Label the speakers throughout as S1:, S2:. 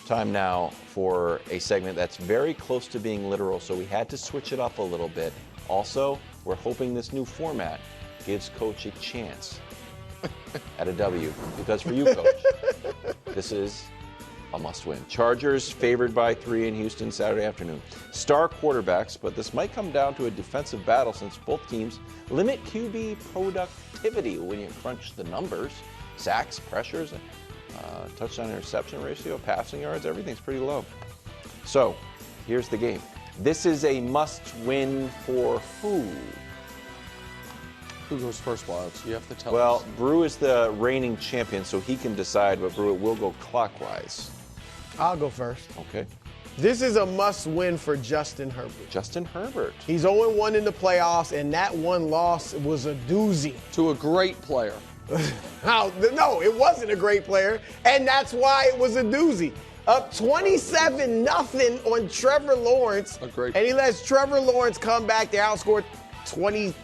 S1: time now for a segment that's very close to being literal, so we had to switch it up a little bit. Also, we're hoping this new format gives Coach a chance at a W, because for you, Coach, this is a must-win. Chargers favored by 3 in Houston Saturday afternoon. Star quarterbacks, but this might come down to a defensive battle since both teams limit QB productivity when you crunch the numbers. Sacks, pressures, touchdown interception ratio, passing yards, everything's pretty low. So, here's the game. This is a must-win for who?
S2: Who goes first, Wilds? You have to tell us.
S1: Well, Brew is the reigning champion, so he can decide, but Brew will go clockwise.
S3: I'll go first.
S1: Okay.
S3: This is a must-win for Justin Herbert.
S1: Justin Herbert.
S3: He's 0-1 in the playoffs, and that one loss was a doozy.
S2: To a great player.
S3: No, it wasn't a great player, and that's why it was a doozy. Up 27-0 on Trevor Lawrence, and he lets Trevor Lawrence come back. They outscored 31-3.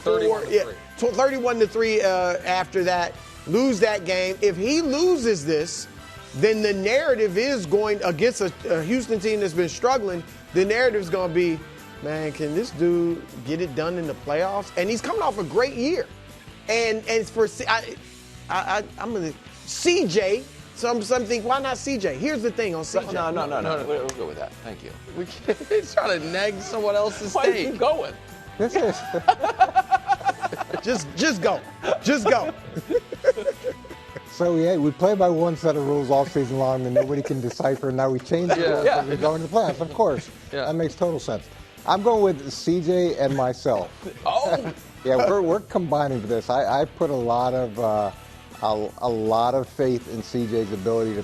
S3: 31-3 after that. Lose that game. If he loses this, then the narrative is going against a Houston team that's been struggling. The narrative is going to be, man, can this dude get it done in the playoffs? And he's coming off a great year. And for I'm going to CJ. Some think, why not CJ? Here's the thing on CJ.
S1: No. We'll go with that. Thank you.
S2: He's trying to nag someone else's
S1: Why
S2: state.
S1: keep going?
S4: This is
S3: just go. Just go.
S4: so we play by one set of rules all season long that nobody can decipher. Now we change the rules and we're going to the playoffs. Of course, that makes total sense. I'm going with CJ and myself.
S1: Oh,
S4: yeah, we're combining for this. I put a lot of faith in CJ's ability to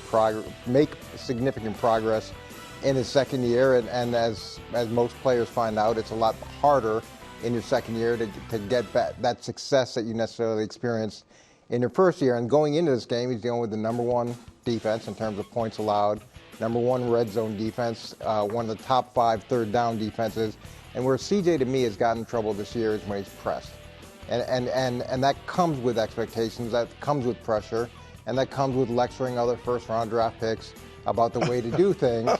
S4: make significant progress in his second year, and as most players find out, it's a lot harder in your second year to get that success that you necessarily experienced in your first year. And going into this game, he's dealing with the #1 defense in terms of points allowed, #1 red zone defense, one of the top 5 third down defenses. And where CJ to me has gotten in trouble this year is when he's pressed. And that comes with expectations, that comes with pressure, and that comes with lecturing other first-round draft picks about the way to do things,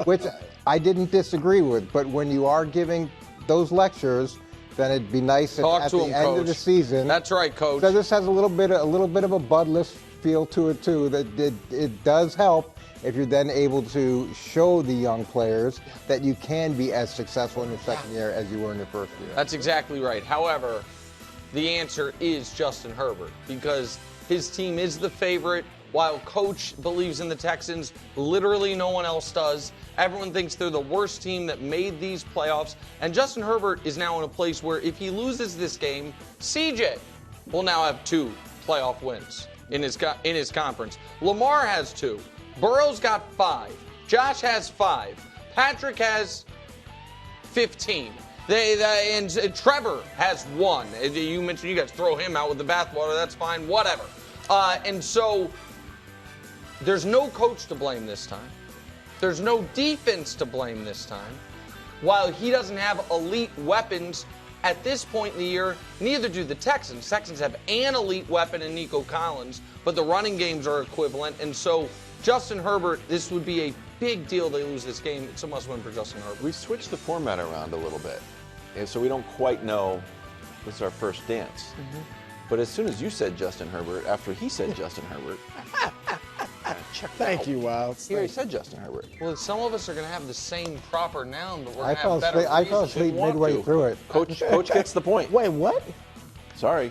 S4: which I didn't disagree with. But when you are giving those lectures, then it'd be nice at the end of the season.
S2: That's right, Coach.
S4: So this has a little bit of a Budless feel to it too. That it does help if you're then able to show the young players that you can be as successful in your second year as you were in your first year.
S2: That's exactly right. However, the answer is Justin Herbert, because his team is the favorite. While Coach believes in the Texans, literally no one else does. Everyone thinks they're the worst team that made these playoffs. And Justin Herbert is now in a place where if he loses this game, CJ will now have 2 playoff wins in his conference. Lamar has 2. Burrow's got 5. Josh has 5. Patrick has 15. And Trevor has 1. You mentioned you guys throw him out with the bathwater. That's fine. Whatever. And so there's no coach to blame this time. There's no defense to blame this time. While he doesn't have elite weapons at this point in the year, neither do the Texans. Texans have an elite weapon in Nico Collins, but the running games are equivalent. And so Justin Herbert, this would be a big deal they lose this game. It's a must-win for Justin Herbert.
S1: we switched the format around a little bit, and so we don't quite know this is our first dance. But as soon as you said Justin Herbert, after he said Justin Herbert,
S3: Thank you, Wilds.
S1: he already said Justin Herbert.
S2: Well, some of us are going to have the same proper noun, but we're
S4: I
S2: going to have better
S4: I fell
S2: reasons.
S4: asleep
S1: want
S4: midway
S1: to.
S4: through it.
S1: Coach gets the point.
S3: Wait, what?
S1: Sorry.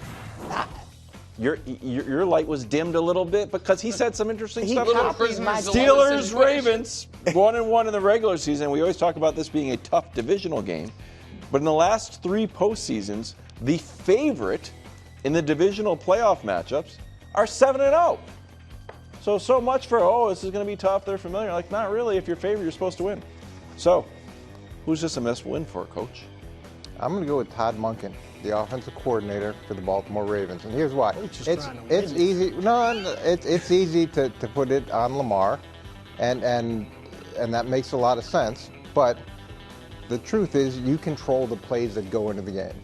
S1: Your light was dimmed a little bit because he said some interesting stuff.
S3: copies my
S1: Steelers, Ravens, 1-1 in the regular season. We always talk about this being a tough divisional game. But in the last 3 postseasons, the favorite in the divisional playoff matchups are 7-0. So much for, this is going to be tough. They're familiar. Like, not really. If you're favored, you're supposed to win. So, who's this a must-win for, Coach?
S4: I'm going to go with Todd Monken, the offensive coordinator for the Baltimore Ravens, and here's why. It's easy. No, it's easy to put it on Lamar, and that makes a lot of sense. But the truth is, you control the plays that go into the game,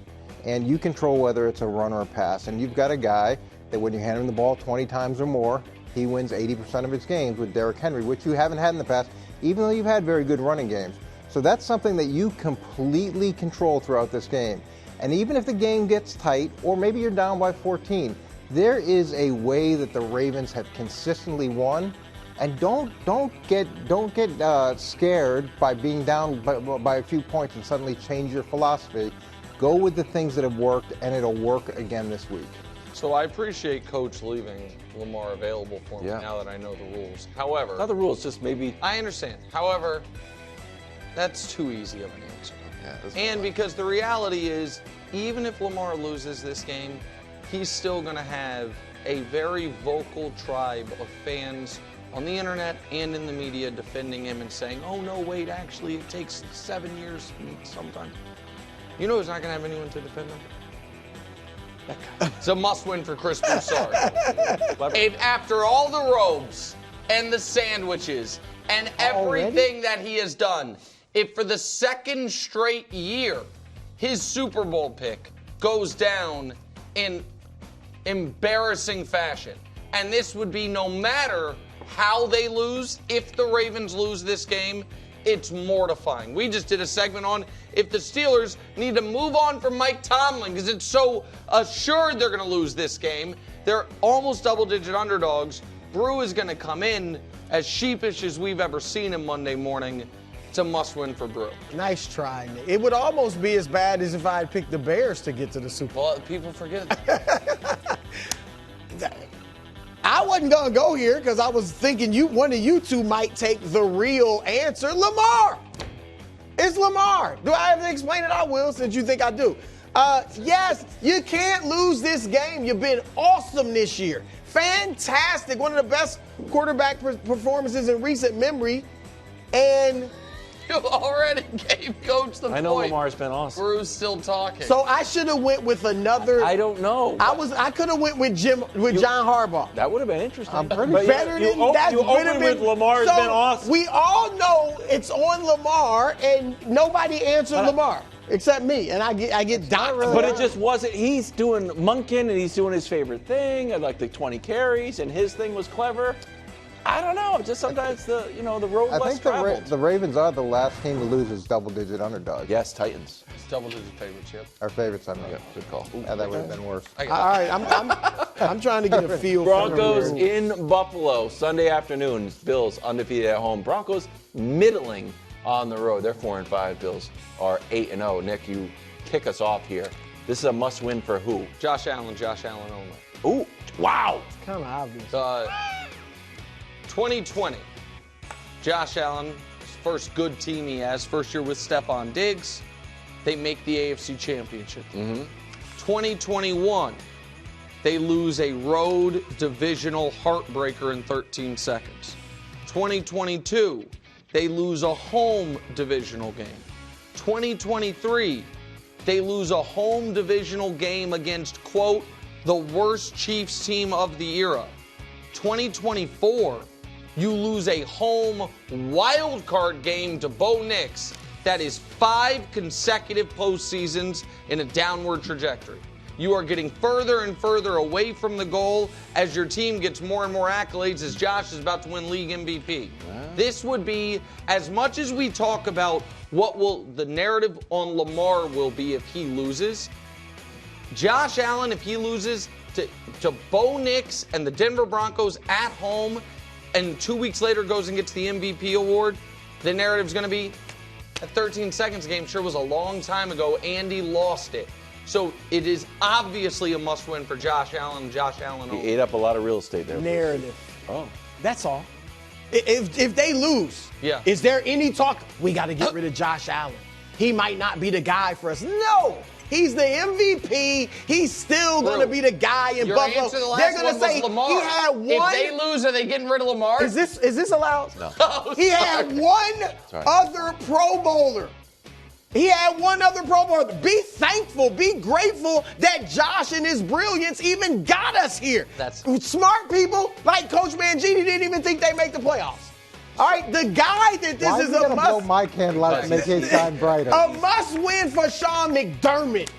S4: and you control whether it's a run or a pass. And you've got a guy that when you hand him the ball 20 times or more, he wins 80% of his games with Derrick Henry, which you haven't had in the past, even though you've had very good running games. So that's something that you completely control throughout this game. And even if the game gets tight, or maybe you're down by 14, there is a way that the Ravens have consistently won. And don't get scared by being down by a few points and suddenly change your philosophy. Go with the things that have worked, and it'll work again this week.
S2: So I appreciate Coach leaving Lamar available for me now that I know the rules. However,
S1: Not the rules, just maybe.
S2: I understand. However, that's too easy of an answer. And because the reality is, even if Lamar loses this game, he's still going to have a very vocal tribe of fans on the internet and in the media defending him and saying, oh, no, wait, actually, it takes 7 years sometimes. You know who's not going to have anyone to defend him? That guy. It's a must-win for Chris Broussard. And after all the robes and the sandwiches and everything that he has done, if for the second straight year his Super Bowl pick goes down in embarrassing fashion, and this would be no matter how they lose, if the Ravens lose this game, it's mortifying. We just did a segment on if the Steelers need to move on from Mike Tomlin because it's so assured they're going to lose this game. They're almost double-digit underdogs. Brew is going to come in as sheepish as we've ever seen him Monday morning. It's a must-win for Brew.
S3: Nice try, Nick. It would almost be as bad as if I had picked the Bears to get to the Super Bowl.
S2: Well, people forget that.
S3: I wasn't going to go here because I was thinking one of you two might take the real answer. Lamar. It's Lamar. Do I have to explain it? I will, since you think I do. Yes, you can't lose this game. You've been awesome this year. Fantastic. One of the best quarterback performances in recent memory. And
S2: You already gave Coach the point.
S1: I know Lamar's been awesome.
S2: Brew's still talking.
S3: so I should have went with another.
S1: I don't know.
S3: I could have went with John Harbaugh.
S1: That would have been interesting.
S4: I'm pretty
S1: But
S3: Better
S1: you,
S3: than
S1: you,
S3: that.
S1: You open with Lamar's
S3: so
S1: been awesome.
S3: We all know it's on Lamar, and nobody answered Lamar except me, and I get docked.
S1: But it just wasn't. He's doing Munkin, and he's doing his favorite thing, like the 20 carries, and his thing was clever. I don't know. Just sometimes the road
S4: I
S1: less
S4: think
S1: traveled.
S4: the Ravens are the last team to lose as double-digit underdogs.
S1: Yes, Titans.
S2: It's double-digit favorites, yep.
S4: Our favorites, I mean.
S1: Yeah, good call.
S4: Yeah, that would have been worse.
S2: I
S3: All
S2: got
S3: right, I'm trying to get a feel.
S1: Broncos
S3: for the rules.
S1: in Buffalo, Sunday afternoon. Bills undefeated at home. Broncos middling on the road. They're 4-5. Bills are 8-0. Nick, you kick us off here. This is a must-win for who?
S2: Josh Allen only.
S1: Ooh, wow.
S3: Kind of obvious.
S2: 2020, Josh Allen, first good team he has, first year with Stephon Diggs. They make the AFC Championship. 2021, they lose a road divisional heartbreaker in 13 seconds. 2022, they lose a home divisional game. 2023, they lose a home divisional game against, quote, the worst Chiefs team of the era. 2024, you lose a home wild card game to Bo Nix. That is 5 consecutive postseasons in a downward trajectory. You are getting further and further away from the goal as your team gets more and more accolades as Josh is about to win league MVP. This would be, as much as we talk about what will the narrative on Lamar will be if he loses, Josh Allen, if he loses to Bo Nix and the Denver Broncos at home, and 2 weeks later goes and gets the MVP award, the narrative's going to be that 13 seconds game sure was a long time ago. Andy lost it. So it is obviously a must-win for Josh Allen. Josh Allen
S1: He
S2: only.
S1: ate up a lot of real estate there.
S3: Narrative.
S1: Oh.
S3: That's all. If they lose,
S2: Yeah.
S3: is there any talk? We got to get rid of Josh Allen. He might not be the guy for us. No. He's the MVP. He's still going to be the guy in
S2: Your
S3: Buffalo.
S2: answer the last
S3: They're going
S2: one
S3: to say
S2: was Lamar.
S3: he had one.
S2: If they lose, are they getting rid of Lamar?
S3: Is this allowed?
S1: No.
S2: Oh,
S3: He had one
S1: Sorry.
S3: other Pro Bowler. He had one other Pro Bowler. Be thankful, be grateful that Josh and his brilliance even got us here.
S2: That's
S3: smart people like Coach Mangini didn't even think they make the playoffs. All right, the guy that this
S4: Why
S3: is
S4: are you
S3: a
S4: gonna blow
S3: must.
S4: my candle out to make it shine brighter?
S3: A must-win for Sean McDermott.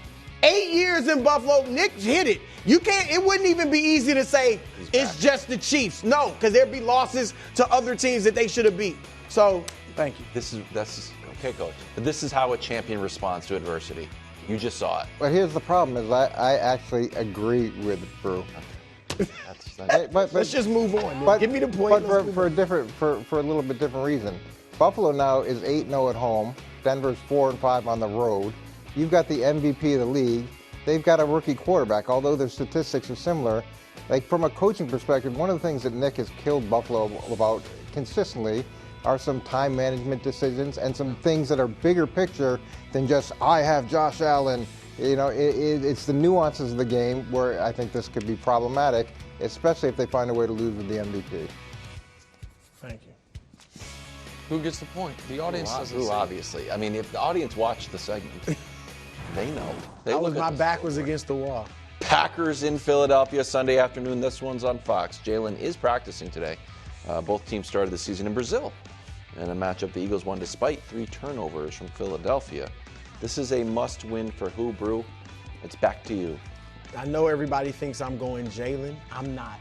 S3: 8 years in Buffalo. Nick hit it. You can't. It wouldn't even be easy to say it's just the Chiefs. No, because there'd be losses to other teams that they should have beat. So, thank you.
S1: That's okay, Coach. But this is how a champion responds to adversity. You just saw it.
S4: But here's the problem: is I actually agree with Brew.
S3: Let's just move on.
S4: But,
S3: give me the point.
S4: But for a little bit different reason. Buffalo now is 8-0 at home. Denver's 4-5 on the road. You've got the MVP of the league. They've got a rookie quarterback, although their statistics are similar. Like, from a coaching perspective, one of the things that Nick has killed Buffalo about consistently are some time management decisions and some things that are bigger picture than just, I have Josh Allen. You know, it's the nuances of the game where I think this could be problematic, especially if they find a way to lose with the MVP.
S3: Thank you.
S2: Who gets the point? The audience doesn't see.
S1: Obviously. I mean, if the audience watched the segment, they know.
S3: My back was against the wall.
S1: Packers in Philadelphia Sunday afternoon. This one's on Fox. Jalen is practicing today. Both teams started the season in Brazil. In a matchup the Eagles won despite 3 turnovers from Philadelphia. This is a must-win for who, Brew? It's back to you.
S3: I know everybody thinks I'm going Jalen. I'm not.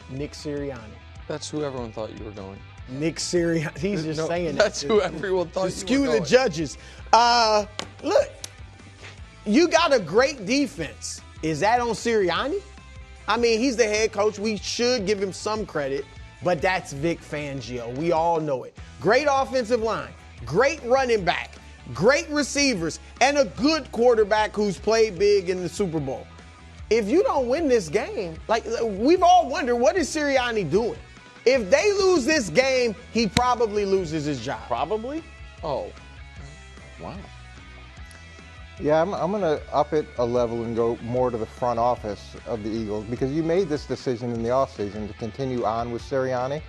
S3: Nick Sirianni.
S2: That's who everyone thought you were going.
S3: Nick Sirianni. He's just saying that.
S2: That's who everyone thought you were going.
S3: Skew the judges. Look, you got a great defense. Is that on Sirianni? I mean, he's the head coach. We should give him some credit, but that's Vic Fangio. We all know it. Great offensive line, great running back, great receivers, and a good quarterback who's played big in the Super Bowl. If you don't win this game, like we've all wondered, what is Sirianni doing? If they lose this game, he probably loses his job.
S1: Probably?
S2: Oh.
S1: Wow.
S4: Yeah, I'm going to up it a level and go more to the front office of the Eagles because you made this decision in the offseason to continue on with Sirianni,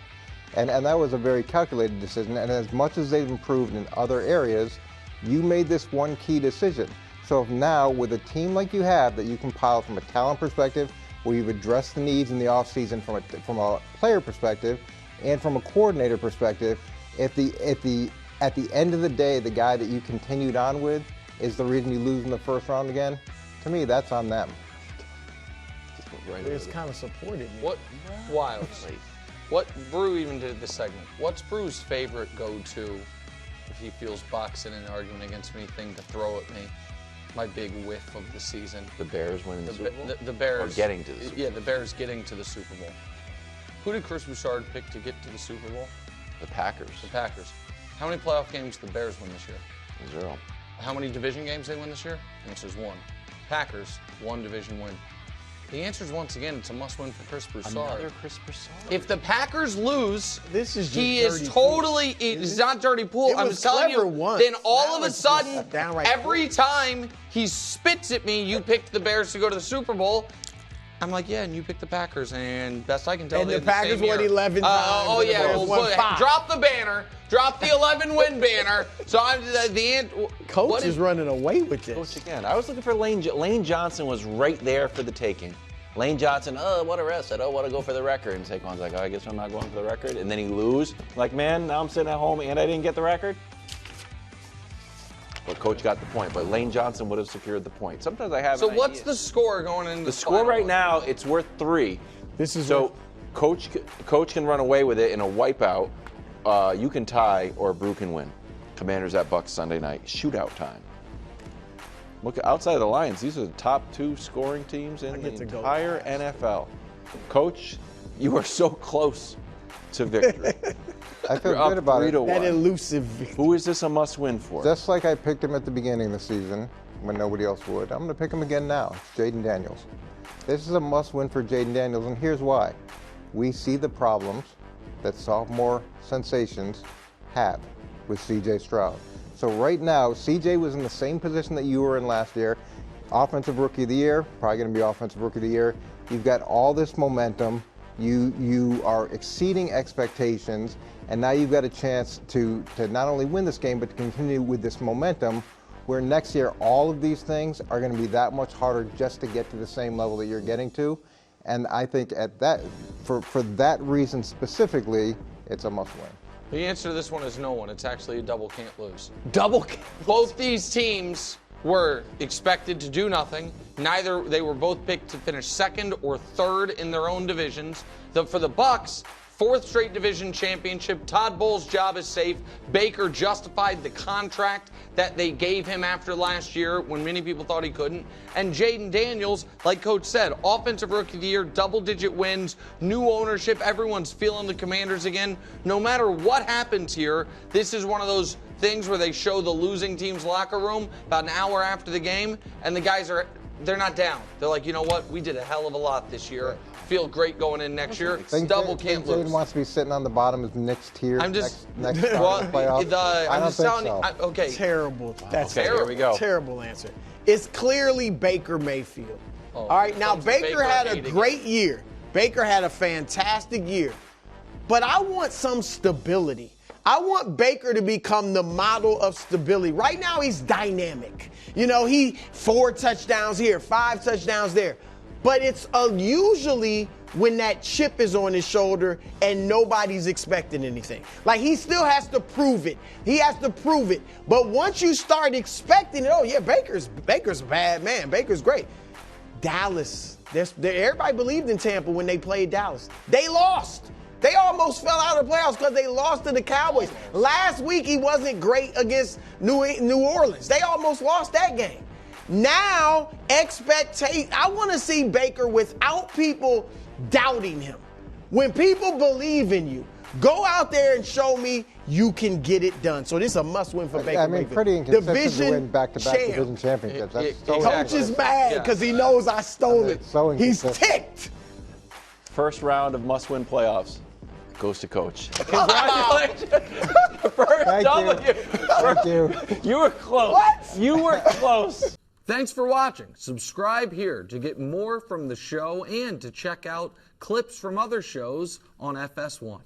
S4: and that was a very calculated decision. And as much as they've improved in other areas, you made this one key decision. So if now, with a team like you have that you compile from a talent perspective, where you've addressed the needs in the offseason from a player perspective and from a coordinator perspective, at the end of the day, the guy that you continued on with is the reason you lose in the first round again, to me, that's on them.
S3: It's kind of supported me.
S2: What? Wild. What Brew even did this segment? What's Brew's favorite go-to if he feels Bucks in an argument against me thing to throw at me? My big whiff of the season.
S1: The Bears winning the Super Bowl?
S2: The Bears.
S1: Or getting to the Super Bowl.
S2: Yeah, the Bears getting to the Super Bowl. Who did Chris Broussard pick to get to the Super Bowl?
S1: The Packers.
S2: The Packers. How many playoff games did the Bears win this year?
S1: 0.
S2: How many division games they win this year? The answer is 1. Packers, 1 division win. The answer is, once again, it's a must-win for Chris Broussard.
S1: Another Chris Broussard.
S2: If the Packers lose,
S3: this is just
S2: he is totally. It's not dirty pool. I'm just telling you.
S3: Once.
S2: Then all of a sudden, every
S3: clever.
S2: time he spits at me, you picked the Bears to go to the Super Bowl. I'm like, yeah, and you picked the Packers, and best I can tell,
S3: and
S2: they
S3: the Packers won 11 times.
S2: Oh yeah, well, drop the banner, drop the 11-win banner. So I'm
S3: Coach is running away with this.
S1: Coach again. I was looking for Lane Johnson was right there for the taking. Lane Johnson, what a rest. I don't want to go for the record. And Saquon's like, I guess I'm not going for the record. And then he lose. Like, man, now I'm sitting at home and I didn't get the record. But Coach got the point. But Lane Johnson would have secured the point. Sometimes I have.
S2: So what's the score going into
S1: the score right now? It's worth 3.
S3: This is
S1: so. Coach can run away with it in a wipeout. You can tie or Brew can win. Commanders at Bucks Sunday night. Shootout time. Look, outside of the Lions, these are the top 2 scoring teams in the entire NFL. Coach, you are so close to victory.
S4: I feel good about it.
S3: That elusive victory.
S1: Who is this a must-win for?
S4: Just like I picked him at the beginning of the season when nobody else would, I'm going to pick him again now. It's Jaden Daniels. This is a must-win for Jaden Daniels, and here's why. We see the problems that sophomore sensations have with C.J. Stroud. So right now, C.J. was in the same position that you were in last year. Offensive Rookie of the Year, probably going to be Offensive Rookie of the Year. You've got all this momentum. You are exceeding expectations, and now you've got a chance to not only win this game, but to continue with this momentum, where next year all of these things are going to be that much harder just to get to the same level that you're getting to. And I think at that, for that reason specifically, it's a must-win.
S2: The answer to this one is no one. It's actually a double can't lose.
S3: Double can't.
S2: Both these teams were expected to do nothing. They were both picked to finish second or third in their own divisions. For the Bucs, fourth straight division championship. Todd Bowles' job is safe. Baker justified the contract that they gave him after last year when many people thought he couldn't. And Jaden Daniels, like Coach said, offensive rookie of the year, double-digit wins, new ownership. Everyone's feeling the Commanders again. No matter what happens here, this is one of those things where they show the losing team's locker room about an hour after the game, and the guys they're not down. They're like, you know what? We did a hell of a lot this year. Feel great going in next year. Double can't lose.
S4: Jaden wants to be sitting on the bottom of the next tier.
S2: I'm just
S4: next start of the playoffs.
S2: I'm just telling you. Okay.
S3: Terrible. That's
S1: Okay, here we go.
S3: Terrible answer. It's clearly Baker Mayfield. All right, now Baker had a great year. Baker had a fantastic year. But I want some stability. I want Baker to become the model of stability. Right now, he's dynamic. You know, he 4 touchdowns here, 5 touchdowns there. But it's usually when that chip is on his shoulder and nobody's expecting anything. Like, he still has to prove it. He has to prove it. But once you start expecting it, oh, yeah, Baker's a bad man. Baker's great. Dallas, everybody believed in Tampa when they played Dallas. They lost. They almost fell out of the playoffs because they lost to the Cowboys. Last week, he wasn't great against New Orleans. They almost lost that game. Now, I want to see Baker without people doubting him. When people believe in you, go out there and show me you can get it done. So this is a must-win for Baker.
S4: I mean, pretty inconsistent
S3: division
S4: to win back-to-back division championships.
S3: Coach is mad because he knows I stole it.
S4: So
S3: he's ticked.
S1: First round of must-win playoffs goes to Coach.
S2: Congratulations. First
S4: Thank
S2: W.
S4: you. Thank you.
S2: You were close.
S3: What?
S2: You were close. Thanks for watching. Subscribe here to get more from the show and to check out clips from other shows on FS1.